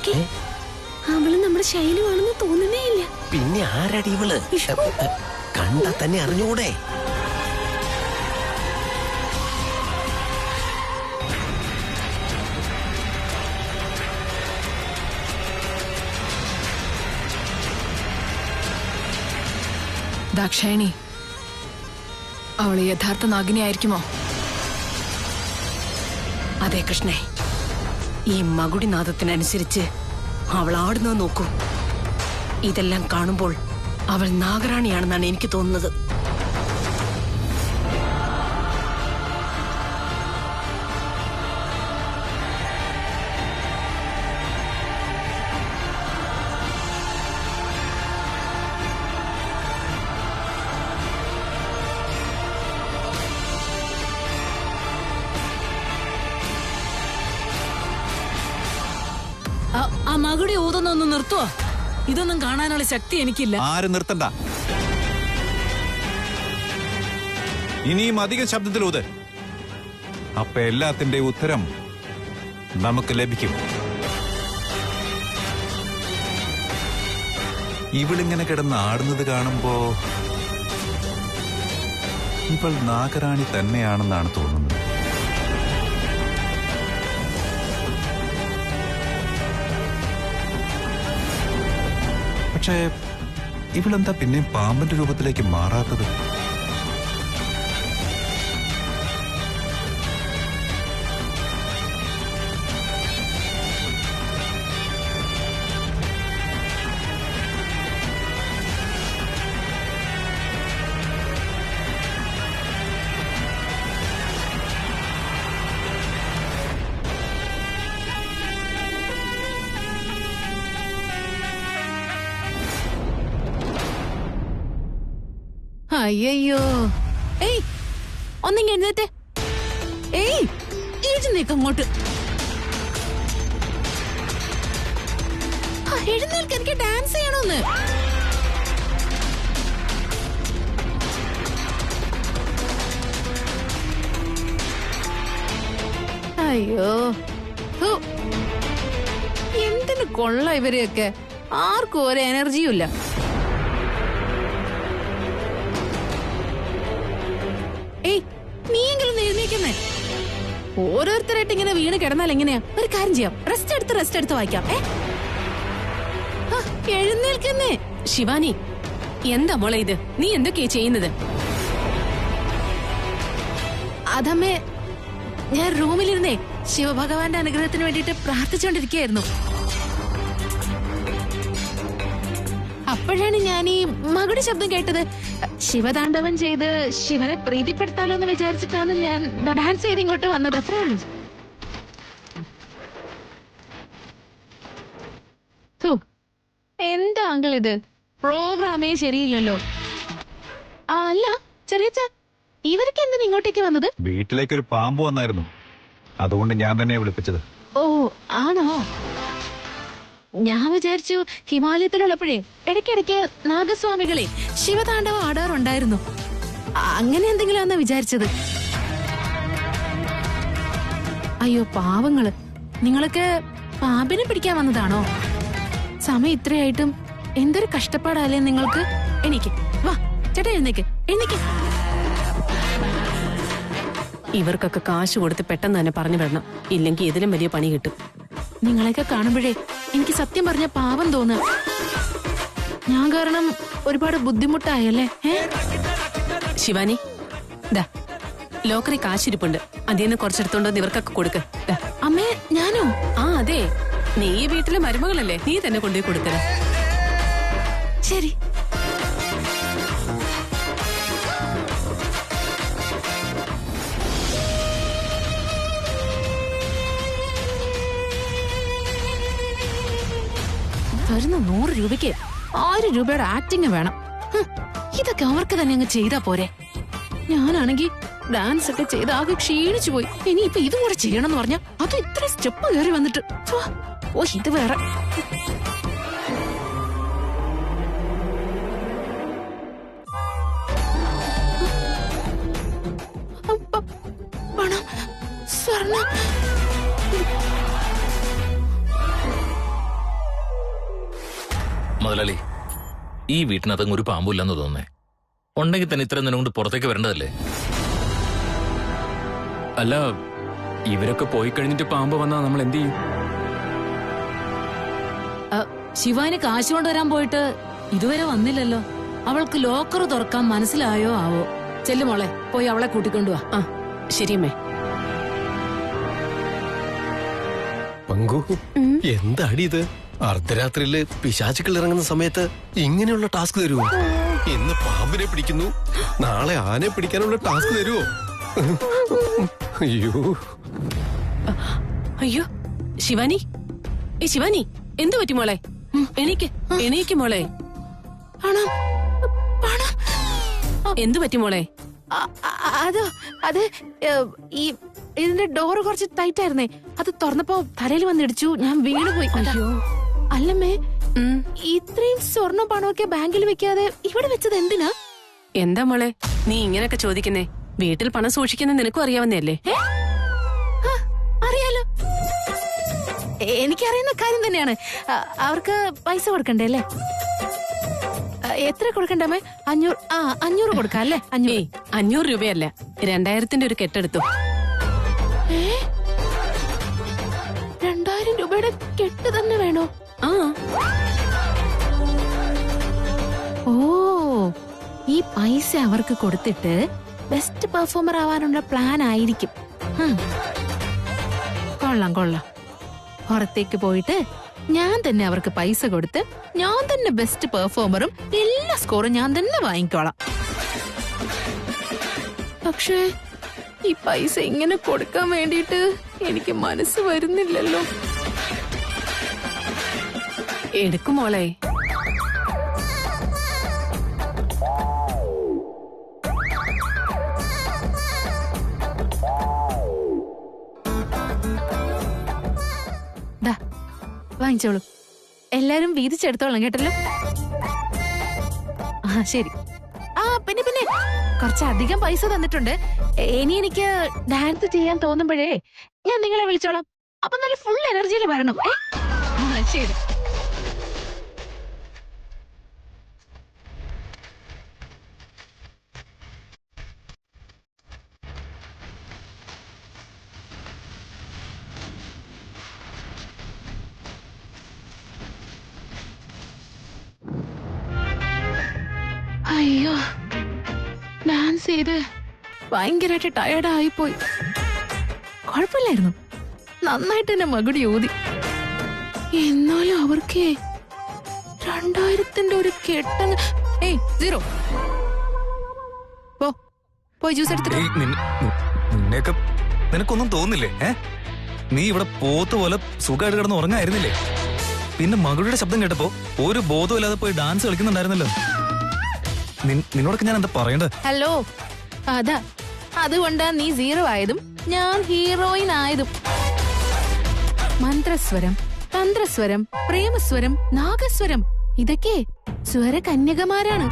നോക്കി, അവള് നമ്മുടെ ശൈലുവാണെന്ന് തോന്നുന്നേ ഇല്ല. പിന്നെ ആരടി ഇവള്? കണ്ടാ തന്നെ അറിഞ്ഞൂടെ? ദാക്ഷായണി അവള് യഥാർത്ഥ നാഗിനിയായിരിക്കുമോ? അതെ കൃഷ്ണേ, ഈ മകുടിനാദത്തിനനുസരിച്ച് അവൾ ആടുന്നത് നോക്കൂ. ഇതെല്ലാം കാണുമ്പോൾ അവൾ നാഗറാണിയാണെന്നാണ് എനിക്ക് തോന്നുന്നത്. ആ മകുടി ഊതൊന്നൊന്ന് നിർത്തുവോ? ഇതൊന്നും കാണാനുള്ള ശക്തി എനിക്കില്ല. ആരും നിർത്തണ്ട. ഇനിയും അധികം ശബ്ദത്തിൽ ഊത്. അപ്പൊ എല്ലാത്തിന്റെ ഉത്തരം നമുക്ക് ലഭിക്കും. ഇവളിങ്ങനെ കിടന്ന് ആടുന്നത് കാണുമ്പോ ഇവൾ നാഗറാണി തന്നെയാണെന്നാണ് തോന്നുന്നത്. പക്ഷേ ഇവളെന്താ പിന്നെയും പാമ്പിന്റെ രൂപത്തിലേക്ക് മാറാത്തത്? അയ്യോ, ഏയ് ഒന്നിങ്ങ എഴുന്നേറ്റ്. ഏയ് എഴുന്നേക്ക് അങ്ങോട്ട്. എഴുന്നേൽക്ക്, എനിക്ക് ഡാൻസ് ചെയ്യണമെന്ന്. അയ്യോ, എന്തിനു കൊള്ള ഇവരെയൊക്കെ. ആർക്കും ഒരു എനർജിയും ഇല്ല. നീയെങ്കിലും എഴുന്നേക്കുന്നേ. ഓരോരുത്തരായിട്ട് ഇങ്ങനെ വീണ് കിടന്നാൽ എങ്ങനെയാ? ഒരു കാര്യം ചെയ്യാം, റെസ്റ്റ് എടുത്ത് വായിക്കാം. എഴുന്നേൽക്കുന്നേ. ശിവാനി, എന്താ മോളെ ഇത്? നീ എന്തൊക്കെയാ ചെയ്യുന്നത്? അതമ്മേ, ഞാൻ റൂമിലിരുന്നേ ശിവഭഗവാന്റെ അനുഗ്രഹത്തിന് വേണ്ടിയിട്ട് പ്രാർത്ഥിച്ചുകൊണ്ടിരിക്കുകയായിരുന്നു. അപ്പോഴാണ് ഞാൻ ഈ മകുടി ശബ്ദം കേട്ടത്. ശിവതാണ്ഡവം ചെയ്ത് ശിവനെ പ്രീതിപ്പെടുത്താലോ എന്ന് വിചാരിച്ചിട്ടാണ് ഞാൻ ഡാൻസ് ചെയ്ത് ഇങ്ങോട്ട് വന്നത്. അത്രയാണ്. എന്താ അങ്കിൾ ഇത്? പ്രോഗ്രാമേ ശരിയില്ലല്ലോ. അല്ല ചെറിയച്ച, ഇവരൊക്കെ എന്തിനാ ഇങ്ങോട്ടേക്ക് വന്നത്? വീട്ടിലേക്ക് ഒരു പാമ്പ് വന്നായിരുന്നു, അതുകൊണ്ട് ഞാൻ തന്നെ വിളിപ്പിച്ചത്. ഓ ആണോ? ഞാൻ വിചാരിച്ചു ഹിമാലയത്തിലുള്ളപ്പോഴേ ഇടയ്ക്കിടയ്ക്ക് നാഗസ്വാമികളെ ശിവതാണ്ഡവം ആടാറുണ്ടായിരുന്നു, അങ്ങനെ എന്തെങ്കിലും ആണെന്ന് വിചാരിച്ചത്. അയ്യോ പാവങ്ങള്, നിങ്ങളൊക്കെ പാമ്പിനെ പിടിക്കാൻ വന്നതാണോ? സമയം ഇത്രയായിട്ടും എന്തൊരു കഷ്ടപ്പാടല്ലേ നിങ്ങൾക്ക്. എണീക്ക്, വാ ചേട്ടാ, എഴുന്നേക്ക്. ഇവർക്കൊക്കെ കാശ് കൊടുത്ത് പെട്ടെന്ന് തന്നെ പറഞ്ഞു വിടണം, ഇല്ലെങ്കിൽ ഇതിലും വലിയ പണി കിട്ടും. നിങ്ങളെയൊക്കെ കാണുമ്പോഴേ എനിക്ക് സത്യം പറഞ്ഞ പാവം തോന്നുക. ഞാൻ കാരണം ഒരുപാട് ബുദ്ധിമുട്ടായല്ലേ. ശിവാനി, ദാ ലോക്കറി കാശിരിപ്പുണ്ട്, അതിന്ന് കുറച്ചെടുത്തോണ്ട് ഇവർക്കൊക്കെ കൊടുക്ക്. അമ്മേ, ഞാനോ? ആ അതെ, നീ ഈ വീട്ടിലെ മരുമകളല്ലേ, നീ തന്നെ കൊണ്ടുപോയി കൊടുക്കല. ശരി. തരുന്ന 100 രൂപയ്ക്ക് 1000 രൂപയുടെ ആക്ടിങ് വേണം. ഇതൊക്കെ അവർക്ക് തന്നെ അങ്ങ് ചെയ്താ പോരെ. ഞാനാണെങ്കി ഡാൻസ് ഒക്കെ ചെയ്ത് ആകെ ക്ഷീണിച്ചു പോയി. ഇനിയിപ്പൊ ഇതും കൂടെ ചെയ്യണമെന്ന് പറഞ്ഞാ അത് ഇത്ര സ്റ്റെപ്പ് കയറി വന്നിട്ട്. ഓ ഇത് വേറെ. പണം, സ്വർണം. മുതലാളി, ഈ വീട്ടിനകത്ത് ഒരു പാമ്പില്ലെന്ന് തോന്നേ. ഉണ്ടെങ്കിൽ തന്നെ ഇത്രയും നേരം കൊണ്ട് പുറത്തേക്ക് വരേണ്ടതല്ലേ? അല്ല, ഇവരൊക്കെ പോയി കഴിഞ്ഞിട്ട് പാമ്പ് വന്നാ നമ്മൾ എന്ത് ചെയ്യും? ശിവാനി കാശ് കൊണ്ടുവരാൻ പോയിട്ട് ഇതുവരെ വന്നില്ലല്ലോ. അവൾക്ക് ലോക്കർ തുറക്കാൻ മനസ്സിലായോ ആവോ? ചെല്ലുമോളെ, പോയി അവളെ കൂട്ടിക്കൊണ്ടുവാ. ആ ശരിയമ്മേ. പങ്കു, എന്താടി ഇത്? അർദ്ധരാത്രിയില് പിശാചുക്കൾ ഇറങ്ങുന്ന സമയത്ത് ഇങ്ങനെയുള്ള ടാസ്ക് തരുമോ? ഇന്ന് പാമ്പിനെ പിടിക്കുന്നു, നാളെ ആനയെ പിടിക്കാനുള്ള ടാസ്ക് തരുമോ? അയ്യോ അയ്യോ ശിവാനി, ശിവാനി എന്തു പറ്റി മോളെ? എണീക്ക് മോളെ. എന്തു പറ്റി മോളെ? അത് ഈ ഇതിന്റെ ഡോറ് കുറച്ച് ടൈറ്റ് ആയിരുന്നേ. അത് തുറന്നപ്പോ തലയിൽ വന്നിടിച്ചു, ഞാൻ വീണുപോയി. അയ്യോ അല്ലമ്മേ, ഇത്രയും സ്വർണ്ണം പണമൊക്കെ ബാങ്കിൽ വെക്കാതെ ഇവിടെ വെച്ചത് എന്തിനാ? എന്താ മോളെ നീ ഇങ്ങനെയൊക്കെ ചോദിക്കുന്നേ? വീട്ടിൽ പണം സൂക്ഷിക്കുന്ന നിനക്കും അറിയാവുന്നതല്ലേ? അറിയാലോ, എനിക്കറിയുന്ന കാര്യം തന്നെയാണ്. അവർക്ക് പൈസ കൊടുക്കണ്ടേ അല്ലേ? എത്ര കൊടുക്കണ്ടേ? 500 കൊടുക്കാം അല്ലേ? 500 രൂപയല്ല, 2000 ഒരു കെട്ടെടുത്തു. 2000 രൂപയുടെ കെട്ട് തന്നെ വേണോ? ആ. ഓ, ഈ പൈസ അവർക്ക് കൊടുത്തിട്ട് ബെസ്റ്റ് പെർഫോമർ ആവാനുള്ള പ്ലാൻ ആയിരിക്കും. കൊള്ളാം കൊള്ളാം. പുറത്തേക്ക് പോയിട്ട് ഞാൻ തന്നെ അവർക്ക് പൈസ കൊടുത്ത് ഞാൻ തന്നെ ബെസ്റ്റ് പെർഫോമറും എല്ലാ സ്കോറും ഞാൻ തന്നെ വാങ്ങിക്കോളാം. പക്ഷേ ഈ പൈസ ഇങ്ങനെ കൊടുക്കാൻ വേണ്ടിയിട്ട് എനിക്ക് മനസ്സ് വരുന്നില്ലല്ലോ. എടുക്കും മോളെ. വാങ്ങിച്ചോളൂ. എല്ലാരും വീതിച്ചെടുത്തോളാം കേട്ടല്ലോ. ആ ശരി. പിന്നെ കുറച്ചധികം പൈസ തന്നിട്ടുണ്ട്. ഇനി എനിക്ക് ഡാൻസ് ചെയ്യാൻ തോന്നുമ്പോഴേ ഞാൻ നിങ്ങളെ വിളിച്ചോളാം. അപ്പൊ നല്ല ഫുൾ എനർജിയിൽ വരണം. ശരി. അയ്യോ, ഡാൻസ് ചെയ്ത് ഭയങ്കരമായിട്ട് ടയർഡായിപ്പോയി. കുഴപ്പമില്ലായിരുന്നു, നന്നായിട്ട് തന്നെ മകുടി ഊതി. എന്നാലും അവർക്ക് 2000 ഒരു കെട്ടങ്ങ്. 0 പോയി ജ്യൂസ് എടുത്തിട്ട്. നിനക്കൊന്നും തോന്നില്ലേ? നീ ഇവിടെ പോത്ത് പോലെ സുഖമായിട്ട് കിടന്ന് ഉറങ്ങായിരുന്നില്ലേ? പിന്നെ മകളുടെ ശബ്ദം കേട്ടപ്പോ ഒരു ബോധമില്ലാതെ പോയി ഡാൻസ് കളിക്കുന്നുണ്ടായിരുന്നല്ലോ. നിന്നോടൊക്കെ ഞാൻ എന്താ പറയണ്ടത്? ഹലോ, അതുകൊണ്ടാ നീ 0 ആയതും ഞാൻ ഹീറോയിൻ ആയതും. മന്ത്രസ്വരം, തന്ത്രസ്വരം, പ്രേമസ്വരം, നാഗസ്വരം, ഇതൊക്കെ സ്വര കന്യകമാരാണ്.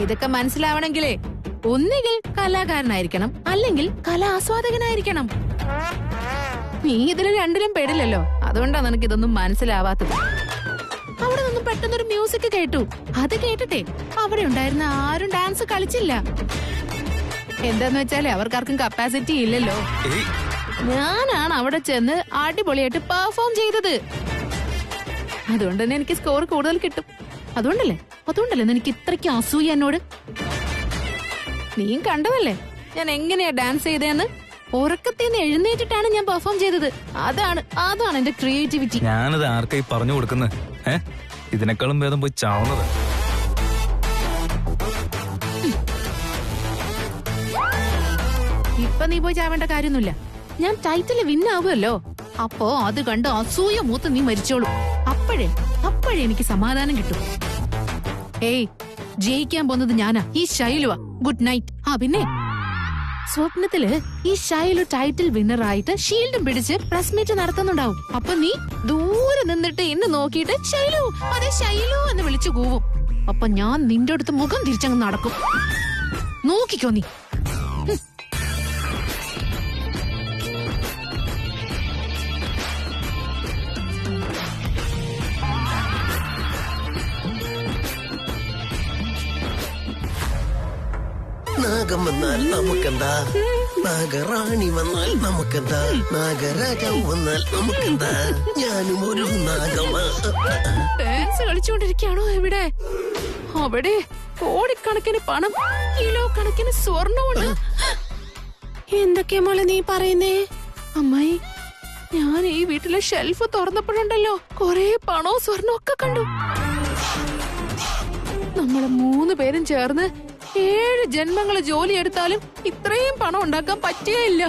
ഇതൊക്കെ മനസ്സിലാവണമെങ്കിലേ ഒന്നുകിൽ കലാകാരനായിരിക്കണം, അല്ലെങ്കിൽ കലാസ്വാദകനായിരിക്കണം. നീ ഇതിൽ രണ്ടിലും പെടില്ലല്ലോ, അതുകൊണ്ടാ നിനക്ക് ഇതൊന്നും മനസ്സിലാവാത്തത്. അവിടെ നിന്നും പെട്ടെന്നൊരു മ്യൂസിക് കേട്ടു. അത് കേട്ടിട്ടേ അവിടെ ഉണ്ടായിരുന്ന ആരും ഡാൻസ് കളിച്ചില്ല. എന്താന്ന് വെച്ചാല് അവർക്കാർക്കും കപ്പാസിറ്റി ഇല്ലല്ലോ. ഞാനാണ് അവിടെ ചെന്ന് അടിപൊളിയായിട്ട് പെർഫോം ചെയ്തത്. അതുകൊണ്ട് തന്നെ എനിക്ക് സ്കോർ കൂടുതൽ കിട്ടും. അതുകൊണ്ടല്ലേ എനിക്ക് ഇത്രയ്ക്ക് അസൂയ എന്നോട്. നീയും കണ്ടതല്ലേ ഞാൻ എങ്ങനെയാ ഡാൻസ് ചെയ്തതെന്ന്. ഉറക്കത്തിന്ന് എഴുന്നേറ്റിട്ടാണ് ഞാൻ പെർഫോം ചെയ്തത്. അതാണ് എന്റെ ക്രിയേറ്റിവിറ്റി. ഞാനത് ആർക്കായി പറഞ്ഞു കൊടുക്കുന്നത്? ഇതിനേക്കാളും ഭേദം പോയി ചാവുന്നത്. ഇപ്പൊ നീ പോയി ചാവേണ്ട കാര്യമൊന്നുമില്ല. ഞാൻ ടൈറ്റില് വിന്നാവുമല്ലോ. അപ്പോ അത് കണ്ട് അസൂയ മൂത്ത് നീ മരിച്ചോളൂ. അപ്പോഴേ എനിക്ക് സമാധാനം കിട്ടും. ജയിക്കാൻ പോകുന്നത് ഞാനാ, ഈ ശൈലുവാ. Good night. പിന്നെ സ്വപ്നത്തില് ഈ ശൈലു ടൈറ്റിൽ വിന്നറായിട്ട് ഷീൽഡും പിടിച്ച് പ്രസ് മീറ്റ് നടത്തുന്നുണ്ടാവും. അപ്പൊ നീ ദൂരെ നിന്നിട്ട് എന്നെ നോക്കിയിട്ട് ശൈലു, അതെ ശൈലു എന്ന് വിളിച്ചു കൂവും. അപ്പൊ ഞാൻ നിന്റെ അടുത്ത് മുഖം തിരിച്ചങ്ങ് നടക്കും. നോക്കിക്കോ നീ. നാഗം വന്നാൽ നമുക്കെന്താ, നാഗറാണി വന്നാൽ നമുക്കെന്താ, നാഗരാജാവ് വന്നാൽ നമുക്കെന്താ, ഞാനും ഒരു നാഗമാ. ഡാൻസ് കളിച്ചുകൊണ്ടിരിക്കുകയാണോ ഇവിടെ? അവിടെ കോടിക്കണക്കിന് പണം, കിലോ കണക്കിന് സ്വർണ്ണമുണ്ട്. എന്തൊക്കെയാ മോളെ നീ പറയുന്നേ? അമ്മായി, ഞാൻ ഈ വീട്ടിലെ ഷെൽഫ് തുറന്നപ്പോഴുണ്ടല്ലോ കൊറേ പണവും സ്വർണ്ണവും ഒക്കെ കണ്ടു. നമ്മള് 3 പേരും ചേർന്ന് 7 ജന്മങ്ങള് ജോലി എടുത്താലും ഇത്രയും പണം ഉണ്ടാക്കാൻ പറ്റുകയില്ല.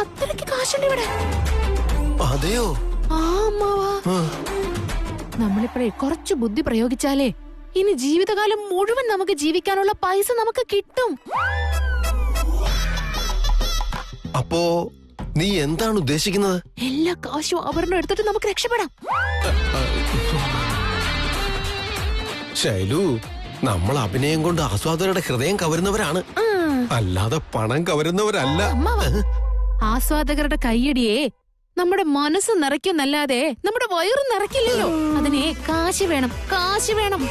അത്രയ്ക്ക് കാശുണ്ട് ഇവിടെ. അതെയോ? ആ അമ്മാവാ, നമ്മളിപ്പോഴേ കുറച്ച് ബുദ്ധി പ്രയോഗിച്ചാലേ ഇനി ജീവിതകാലം മുഴുവൻ നമുക്ക് ജീവിക്കാനുള്ള പൈസ നമുക്ക് കിട്ടും. അപ്പോ നീ എന്താണ് ഉദ്ദേശിക്കുന്നത്? എല്ലാ കാശും ആഭരണം എടുത്തിട്ട് നമുക്ക് രക്ഷപ്പെടാം. ശൈലു, നമ്മൾ അഭിനയം കൊണ്ട് ആസ്വാദകരുടെ ഹൃദയം കവരുന്നവരാണ്, അല്ലാതെ പണം കവരുന്നവരല്ല. ആസ്വാദകരുടെ കയ്യടിയേ നമ്മുടെ മനസ്സ് നിറയ്ക്കുന്നല്ലാതെ നമ്മുടെ വയറ് നിറയ്ക്കില്ലല്ലോ. അതിനെ കാശ് വേണം, കാശ് വേണം.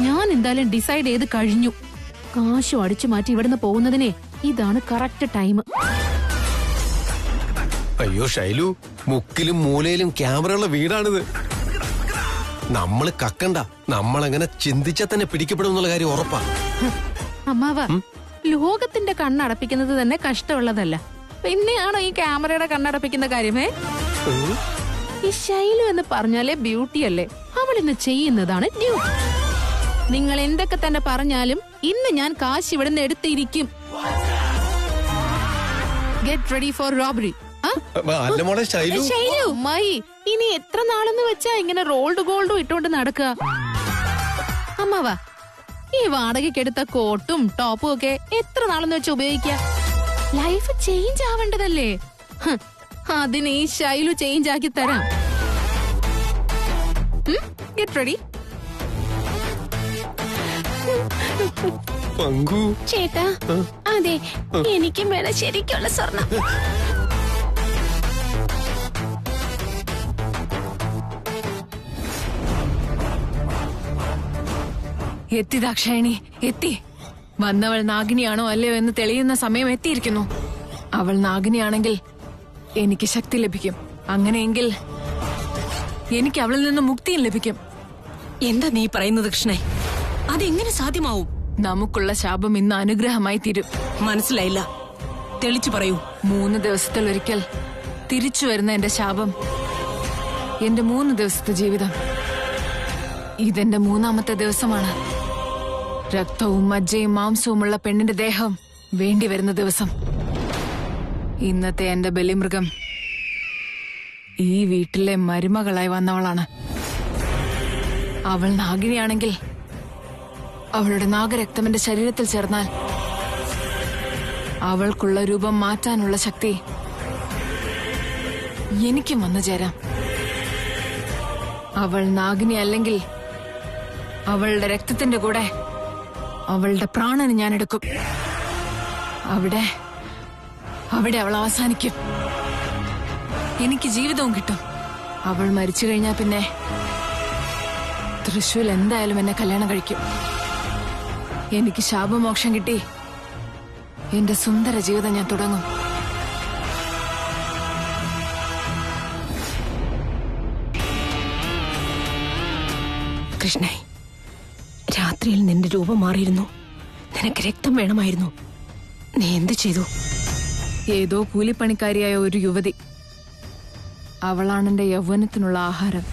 ഞാൻ എന്തായാലും ഡിസൈഡ് ചെയ്ത് കഴിഞ്ഞു. കാശും അടിച്ചു മാറ്റി ഇവിടുന്ന് പോകുന്നതിനെ ഇതാണ് കറക്റ്റ് ടൈം. അയ്യോ ശൈലു, മുക്കിലും മൂലയിലും ക്യാമറയുള്ള വീടാണിത്. നമ്മള് കക്കണ്ട, നമ്മളങ്ങനെ ചിന്തിച്ചാ തന്നെ പിടിക്കപ്പെടും എന്നുള്ള കാര്യം ഉറപ്പാ. അമ്മാവ, ലോകത്തിന്റെ കണ്ണടപ്പിക്കുന്നത് തന്നെ കഷ്ടമുള്ളതല്ല, പിന്നെയാണോ ഈ ക്യാമറയുടെ കണ്ണടപ്പിക്കുന്ന കാര്യമേ? ഈ ശൈലു എന്ന് പറഞ്ഞാലേ ബ്യൂട്ടി അല്ലേ? അവൾ ഇന്ന് ചെയ്യുന്നതാണ് ഡ്യൂട്ടി. നിങ്ങൾ എന്തൊക്കെ തന്നെ പറഞ്ഞാലും ഇന്ന് ഞാൻ കാശ് ഇവിടുന്ന് എടുത്തിരിക്കും. Get ready for robbery. അല്ല മോളെ ശൈലു. ശൈലു മായി, ഇനി എത്ര നാളെന്ന് വെച്ചാ ഇങ്ങനെ റോൾഡ് ഗോൾഡും ഇട്ടോണ്ട് നടക്കുക? അമ്മാവാ, ഈ വാടകയ്ക്കെടുത്ത കോട്ടും ടോപ്പും ഒക്കെ എത്ര നാളെന്ന് വെച്ച് ഉപയോഗിക്ക? Life change ആവേണ്ടതല്ലേ? അതിന് ഈ ശൈലു ചേഞ്ച് ആക്കി തരാം. Get ready. പങ്കു ചേട്ടാ, അതെ, എനിക്കും വേണം ശരിക്കുള്ള സ്വർണം. എത്തി ദാക്ഷായണി, എത്തി. വന്നവൾ നാഗിനിയാണോ അല്ലയോ എന്ന് തെളിയുന്ന സമയം എത്തിയിരിക്കുന്നു. അവൾ നാഗിനിയാണെങ്കിൽ എനിക്ക് ശക്തി ലഭിക്കും. അങ്ങനെയെങ്കിൽ എനിക്ക് അവളിൽ നിന്ന് മുക്തിയും ലഭിക്കും. എന്താ നീ പറയുന്നത് കൃഷ്ണേ? അതെങ്ങനെ സാധ്യമാവും? നമുക്കുള്ള ശാപം ഇന്ന് അനുഗ്രഹമായി തീരും. മനസ്സിലായില്ല, തെളിച്ചു പറയൂ. 3 ദിവസത്തിലൊരിക്കൽ തിരിച്ചു വരുന്ന എന്റെ ശാപം, എന്റെ 3 ദിവസത്തെ ജീവിതം. ഇതെന്റെ 3ാമത്തെ ദിവസമാണ്. രക്തവും മജ്ജയും മാംസവുമുള്ള പെണ്ണിന്റെ ദേഹം വേണ്ടി വരുന്ന ദിവസം. ഇന്നത്തെ എന്റെ ബലിമൃഗം ഈ വീട്ടിലെ മരുമകളായി വന്നവളാണ്. അവൾ നാഗിനിയാണെങ്കിൽ അവളുടെ നാഗരക്തം എന്റെ ശരീരത്തിൽ ചേർന്നാൽ അവൾക്കുള്ള രൂപം മാറ്റാനുള്ള ശക്തി എനിക്കും വന്നു ചേരാം. അവൾ നാഗിനി അല്ലെങ്കിൽ അവളുടെ രക്തത്തിന്റെ കൂടെ അവളുടെ പ്രാണന് ഞാൻ എടുക്കും. അവിടെ അവൾ അവസാനിക്കും. എനിക്ക് ജീവിതവും കിട്ടും. അവൾ മരിച്ചു കഴിഞ്ഞാൽ പിന്നെ തൃശ്ശൂൽ എന്തായാലും എന്നെ കല്യാണം കഴിക്കും. എനിക്ക് ശാപമോക്ഷം കിട്ടി എന്റെ സുന്ദര ജീവിതം ഞാൻ തുടങ്ങും. കൃഷ്ണേ, രാത്രിയിൽ നിന്റെ രൂപം മാറിയിരുന്നു. നിനക്ക് രക്തം വേണമായിരുന്നു. നീ എന്ത് ചെയ്തു? ഏതോ കൂലിപ്പണിക്കാരിയായ ഒരു യുവതി, അവളാണ് എന്റെ യൗവനത്തിനുള്ള ആഹാരം.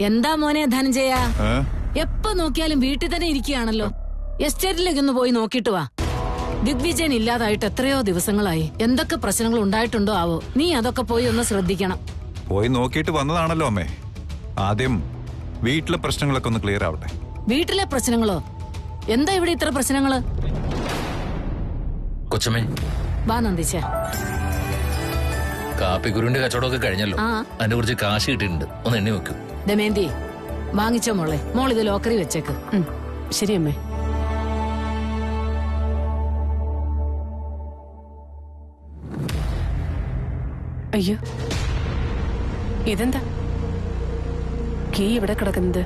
എന്താ മോനെ ധനഞ്ജയ, എപ്പോ നോക്കിയാലും വീട്ടിൽ തന്നെ ഇരിക്കുകയാണല്ലോ. എസ്റ്റേറ്റിലേക്ക് ഒന്ന് പോയി നോക്കിട്ട് വാ. ദിഗ്വിജയൻ ഇല്ലാതായിട്ട് എത്രയോ ദിവസങ്ങളായി. എന്തൊക്കെ പ്രശ്നങ്ങൾ ഉണ്ടായിട്ടുണ്ടോ ആവോ. നീ അതൊക്കെ പോയി ഒന്ന് ശ്രദ്ധിക്കണം. പോയി നോക്കിയിട്ട് വന്നതാണല്ലോ അമ്മേ. ആദ്യം വീട്ടിലെ പ്രശ്നങ്ങളൊക്കെ ഒന്ന് ക്ലിയർ ആവട്ടെ. വീട്ടിലെ പ്രശ്നങ്ങളോ? എന്താ ഇവിടെ ഇത്ര പ്രശ്നങ്ങള്? കൊച്ചമ്മേ, വാ നന്ദിച്ച. കാപ്പിക്കുരുവിന്റെ കച്ചവടമൊക്കെ കഴിഞ്ഞല്ലോ. അതിന്റെ കുറച്ച് കാശ് കിട്ടിയിട്ടുണ്ട്, ഒന്ന് എണ്ണി വെക്കും. ദമയന്തി, വാങ്ങിച്ചോ മോളെ. മോളിത് ലോക്കറി വെച്ചേക്ക്. ശരി അമ്മേ. അയ്യോ, ഇതെന്താ കീ ഇവിടെ കിടക്കുന്നത്?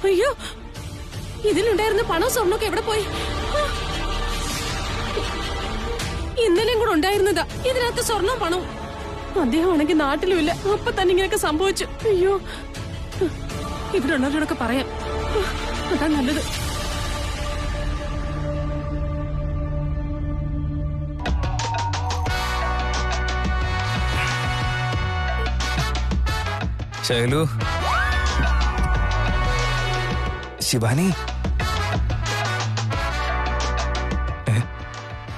അയ്യോ, ഇതിലുണ്ടായിരുന്ന പണം സ്വർണ്ണമൊക്കെ എവിടെ പോയി? ഇന്നലെയും കൂടെ ഉണ്ടായിരുന്നതാ ഇതിനകത്ത് സ്വർണ്ണം പണം. അദ്ദേഹം ആണെങ്കിൽ നാട്ടിലുമില്ല. അപ്പൊ തന്നെ ഇങ്ങനെയൊക്കെ സംഭവിച്ചു. അയ്യോ, ഇവിടെ ഉള്ളവരോടൊക്കെ പറയാം, അതാ നല്ലത്. ശൈലു, ശിവാനി,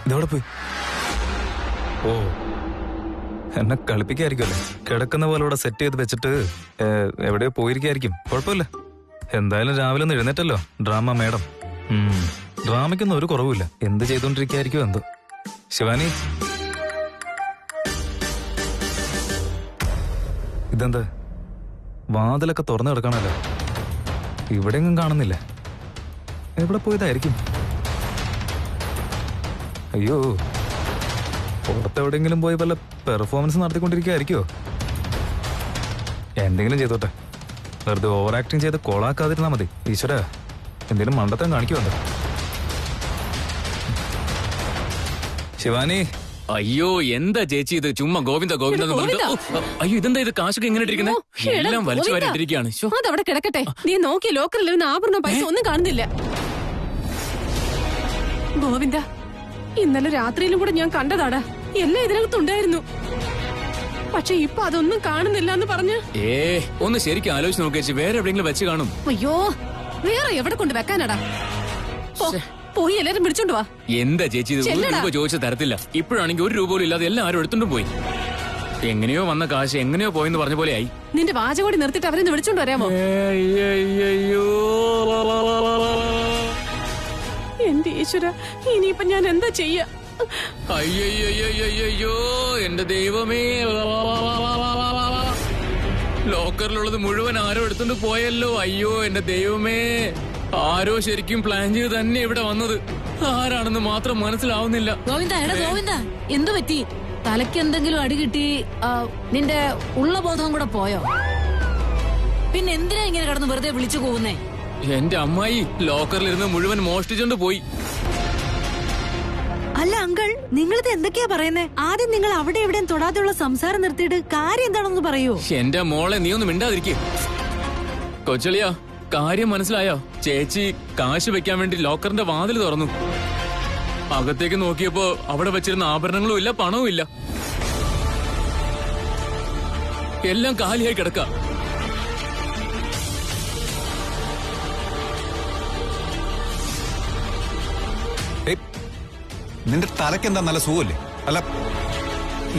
ഇതോടെ പോയി. ഓ, എന്നെ കളിപ്പിക്കായിരിക്കുമല്ലേ? കിടക്കുന്ന പോലെ ഇവിടെ സെറ്റ് ചെയ്ത് വെച്ചിട്ട് എവിടെയോ പോയിരിക്കായിരിക്കും. കുഴപ്പമില്ല, എന്തായാലും രാവിലെ ഒന്ന് എഴുന്നേറ്റല്ലോ. ഡ്രാമ മേഡം, ഡ്രാമയ്ക്കൊന്നും ഒരു കുറവുമില്ല. എന്ത് ചെയ്തോണ്ടിരിക്കായിരിക്കും എന്തോ. ശിവാനി, ഇതെന്താ വാതിലൊക്കെ തുറന്നു കിടക്കണല്ലോ? ഇവിടെയൊന്നും കാണുന്നില്ല. എവിടെ പോയതായിരിക്കും? അയ്യോ, പുറത്തെവിടെയെങ്കിലും പോയി വല്ല പെർഫോമൻസ് നടത്തിക്കൊണ്ടിരിക്കുകയായിരിക്കോ? എന്തെങ്കിലും ചെയ്തോട്ടെ, വെറുതെ ഓവർ ആക്ടിങ് ചെയ്ത് കൊളാക്കാതിരുന്നാ മതി. ഈശ്വര, എന്തെങ്കിലും മണ്ടത്തരം കാണിക്കുമല്ലോ. ശിവാനി, അയ്യോ എന്താ ചേച്ചി ഇത്? ചുമ്മാ ഗോവിന്ദ ഗോവിന്ദ എന്ന് പറഞ്ഞിട്ട് അയ്യോ ഇതെന്താ ഇത്? കാശൊക്കെ എങ്ങനെ ഇട്ടിരിക്കുന്നത്? എല്ലാം വലിച്ചു വാരി ഇട്ടിരിക്കുകയാണ്. അതവിടെ കിടക്കട്ടെ. നീ നോക്കി ലോക്കറിലിരുന്ന് ആഭരണം പൈസ ഒന്നും കാണുന്നില്ല. ഗോവിന്ദ, ഇന്നലെ രാത്രിയിലും കൂടെ ഞാൻ കണ്ടതാടാ. എല്ലാം ഇതിനകത്തുണ്ടായിരുന്നു. പക്ഷെ ഇപ്പൊ അതൊന്നും കാണുന്നില്ല എന്ന് പറഞ്ഞ്. ഒന്ന് ശരിക്കും ആലോചിച്ച് നോക്കിയേച്ചി, വേറെ എവിടെയെങ്കിലും വെച്ച് കാണും. അയ്യോ, വേറെ എവിടെ കൊണ്ട് വെക്കാനാടാ? പോയി എല്ലാരും വിളിച്ചോണ്ട് വാ. എന്താ ചേച്ചി ഇത്? 1 രൂപ ചോദിച്ച തരത്തില്ല. ഇപ്പോഴാണെങ്കിൽ 1 രൂപ പോലും ഇല്ലാതെ എല്ലാം ആരും എടുത്തോണ്ടും പോയി. എങ്ങനെയോ വന്ന കാശ് എങ്ങനെയോ പോയെന്ന് പറഞ്ഞ പോലെ ആയി. നിന്റെ വാചകോടി നിർത്തിട്ട് അവരെ വിളിച്ചോണ്ട് വരാമോ? എന്റെ ഈശ്വര, ഇനിയിപ്പൊ ഞാൻ എന്താ ചെയ്യാ? അയ്യോ എന്റെ ദൈവമേ, ലോക്കറിലുള്ളത് മുഴുവൻ ആരോ എടുത്തോണ്ട് പോയല്ലോ. അയ്യോ എന്റെ ദൈവമേ, ആരോ ശരിക്കും പ്ലാൻ ചെയ്ത് തന്നെ ഇവിടെ വന്നത്. ആരാണെന്ന് മാത്രം മനസ്സിലാവുന്നില്ല. ഗോവിന്ദ, എടാ ഗോവിന്ദ, എന്തു പറ്റി? തലയ്ക്ക് എന്തെങ്കിലും അടി കിട്ടി? നിന്റെ ഉള്ള ബോധവും കൂടെ പോയോ? പിന്നെ എന്തിനാ ഇങ്ങനെ കിടന്ന് വെറുതെ വിളിച്ചു പോകുന്നേ? എന്റെ അമ്മായി ലോക്കറിലിരുന്ന് മുഴുവൻ മോഷ്ടിച്ചോണ്ട് പോയി. അല്ല അങ്കിൾ, നിങ്ങളിത് എന്തൊക്കെയാ പറയുന്നേ? ആദ്യം നിങ്ങൾ അവിടെ എവിടെയും തൊടാതെയുള്ള സംസാരം നിർത്തിയിട്ട് കാര്യം എന്താണെന്ന് പറയൂ. എന്റെ മോളെ, നീ ഒന്ന് മിണ്ടാതിരിക്കേ. കൊച്ചളിയാ, കാര്യം മനസ്സിലായോ? ചേച്ചി കാശ് വെക്കാൻ വേണ്ടി ലോക്കറിന്റെ വാതിൽ തുറന്നു. അകത്തേക്ക് നോക്കിയപ്പോ അവിടെ വെച്ചിരുന്ന ആഭരണങ്ങളും ഇല്ല, പണവും ഇല്ല. എല്ലാം കാലിയായി കിടക്ക. നിന്റെ തലക്കെന്താ നല്ല സുഖല്ലേ? അല്ല,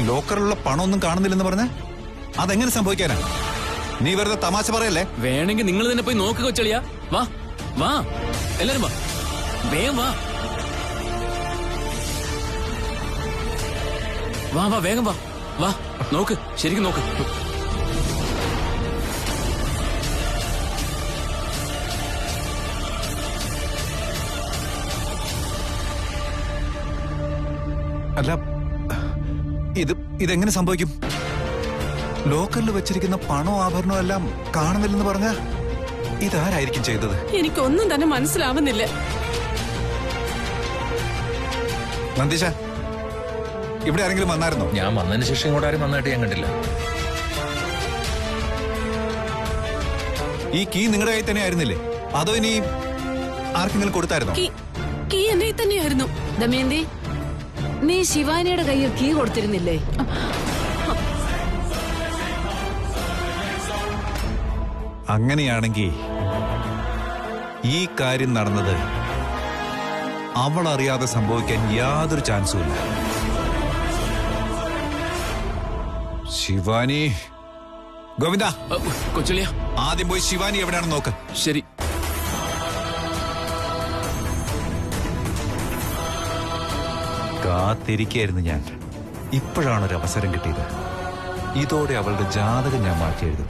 ലോക്കറിലുള്ള പണമൊന്നും കാണുന്നില്ലെന്ന് പറഞ്ഞ അതെങ്ങനെ സംഭവിക്കാനാ? നീ വെറുതെ തമാശ പറയല്ലേ? വേണമെങ്കിൽ നിങ്ങൾ തന്നെ പോയി നോക്കുക കൊച്ചളിയാ. വാ വാ, എല്ലാരും വാ, വേഗം വാ. വാ വാ, വേഗം വാ. വാ, നോക്ക്, ശരിക്കും നോക്ക്. അല്ല, ഇതെങ്ങനെ സംഭവിക്കും? ലോക്കറിൽ വെച്ചിരിക്കുന്ന പണവും ആഭരണവും എല്ലാം കാണുന്നില്ലെന്ന് പറഞ്ഞ ഇതാരായിരിക്കും ചെയ്തത്? എനിക്കൊന്നും തന്നെ മനസ്സിലാവുന്നില്ല. നന്ദീശ, ഇവിടെ ആരെങ്കിലും വന്നായിരുന്നോ? ഞാൻ വന്നതിന് ശേഷം ഇങ്ങോട്ട് ആരും വന്നായിട്ട് ഞാൻ കണ്ടില്ല. ഈ കീ നിങ്ങളുടെ കയ്യിൽ തന്നെ ആയിരുന്നില്ലേ? അതോ ഇനി ആർക്കെങ്കിലും കൊടുത്തായിരുന്നോ? കീ എന്റെ തന്നെയായിരുന്നു. ദമയന്തി, നീ ശിവാനിയുടെ കയ്യിൽ കീ കൊടുത്തിരുന്നില്ലേ? അങ്ങനെയാണെങ്കിൽ ഈ കാര്യം നടന്നത് അവൾ അറിയാതെ സംഭവിക്കാൻ യാതൊരു ചാൻസും ഇല്ല. ശിവാനി, ഗോവിന്ദ, കൊച്ചളിയ, ആദ്യം പോയി ശിവാനി എവിടെയാണെന്ന് നോക്ക്. ശരി. കാത്തിരിക്കായിരുന്നു ഞാൻ. ഇപ്പോഴാണ് ഒരു അവസരം കിട്ടിയത്. ഇതോടെ അവളുടെ ജാതകം ഞാൻ മാറ്റി എഴുതും.